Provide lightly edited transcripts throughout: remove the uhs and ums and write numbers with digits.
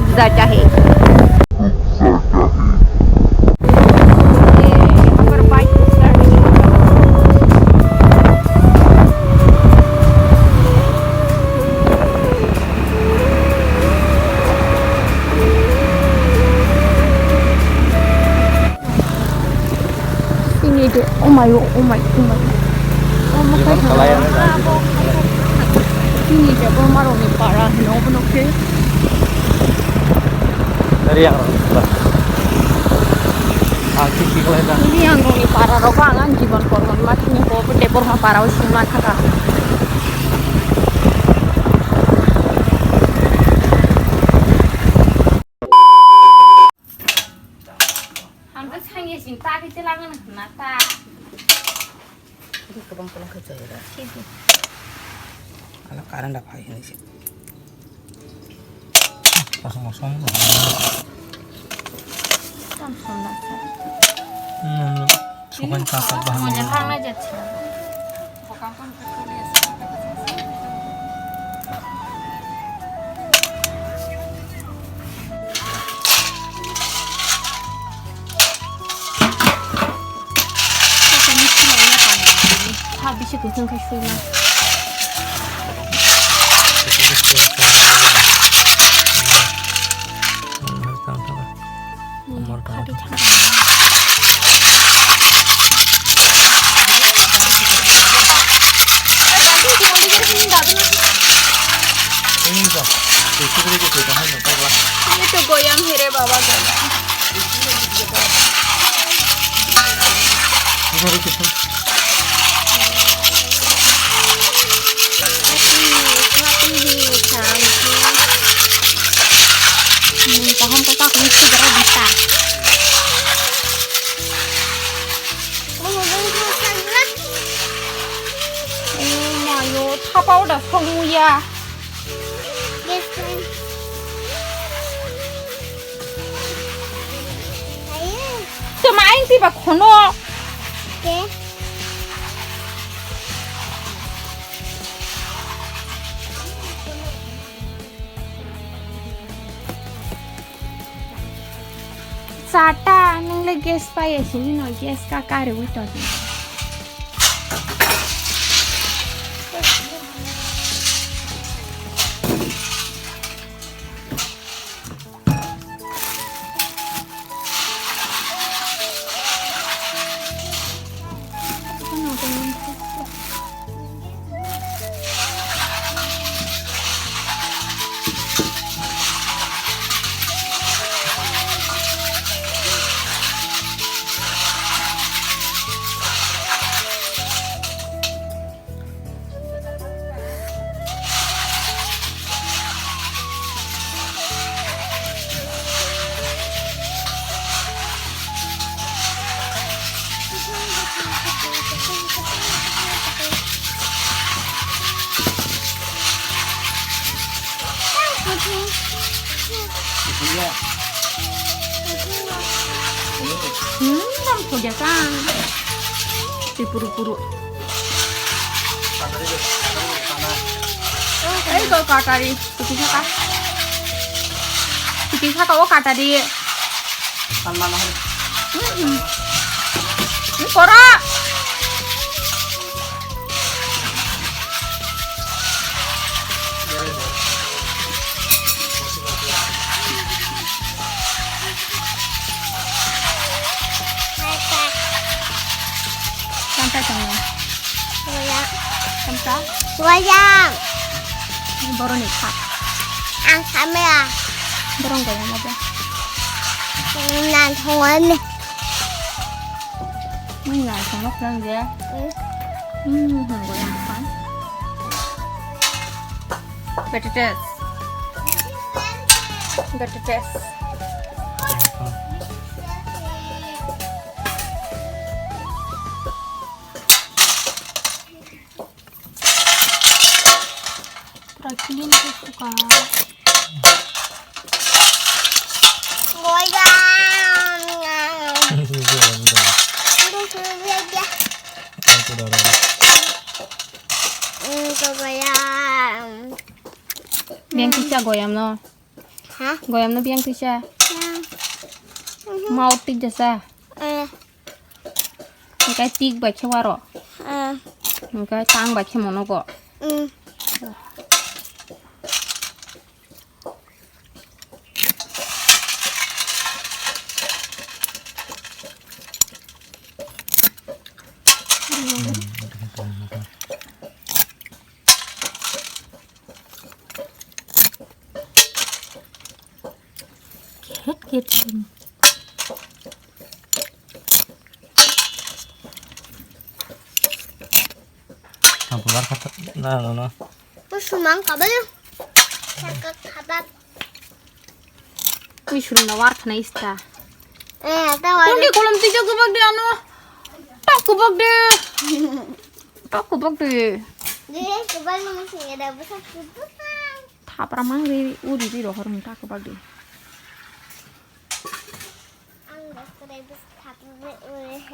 pizza jahe. Oh my. Ini dia bermaru ni parah, no ke? Dari yang kiki kalau itu. Ini yang ni parah, rokangan jiban korban mati ni ko depor ma parah usulan thaka. Hamka sange cinta kita langan nata. Ini kebang kerja ya. Anak karan dah pakai ini sih. Kosong. Sukan kakak bahan. Semuanya karena jatuh. Bukan pun tertulis. Habis itu kan kasih ini tuh goyang hire baba goyang. Tahun tetap ini segera bisa. Mayo, tapau dah songu ya. Semain tiba kono. Sata nang le gas pa ya sini no gas ka kare wito. Kebiasaan diburu-buru. Kau kata di, bisa kau kata di. Ini korak. Sampai sana. Goyang. Ini baru nikah. Kamera. Baru goyang aja. Nan thon. Ini nggak sama kan dia. Goyang depan. Better test. Rajin suka. Goyang. Biang kisah goyang no. Hah? Goyam na biyang tisya. Yang. Mau tig jasa. Eh. Cái tig bạch khe waro. Eh. Cái tang bạch khe mono go. Hết chừng. Keluar kata. Nah. Terus mang kabel. Cakap kabel. Wih suruh nawar kena ista. Tahu. Kundi kolam tiga kubak deh anu. Tak kubak deh. Tak kubak deh. Dia kabel masih ada besar kubukan. Tak pernah mangri. Udi di roh orang tak kubak deh.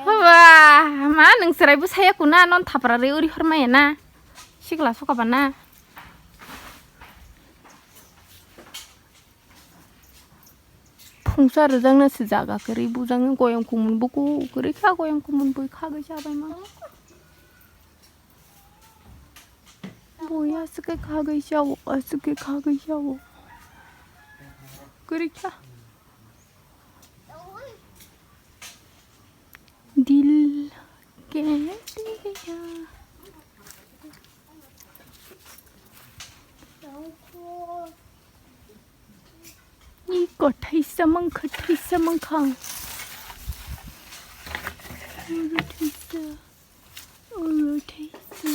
Wah, mana 1,000 saya kuna non taprare uri hormaya na. Sikla suka bana. 풍사를 장난 쓰자가 그리 부장은 고용 구문 보고 그리 카 고용 구문 보이 카그 샤바마. 뭐야 스케 카그 샤워 스케 카그 샤워. 그리 카. दिल के दिया 이거 ठैसमं खठैसमं खां और ठैसा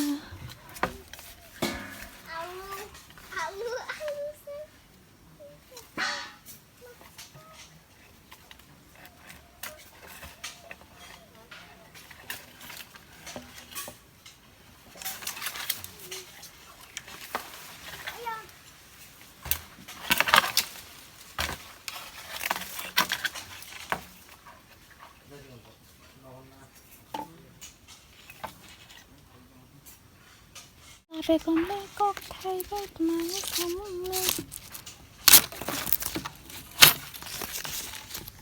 Re con le cóc thay với mà nó không lên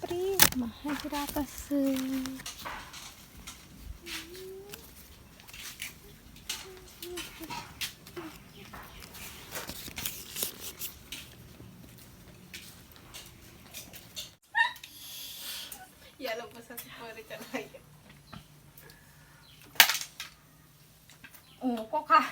Pri mà hai ra cả sự Ya lo pasa super canay. Oh, kok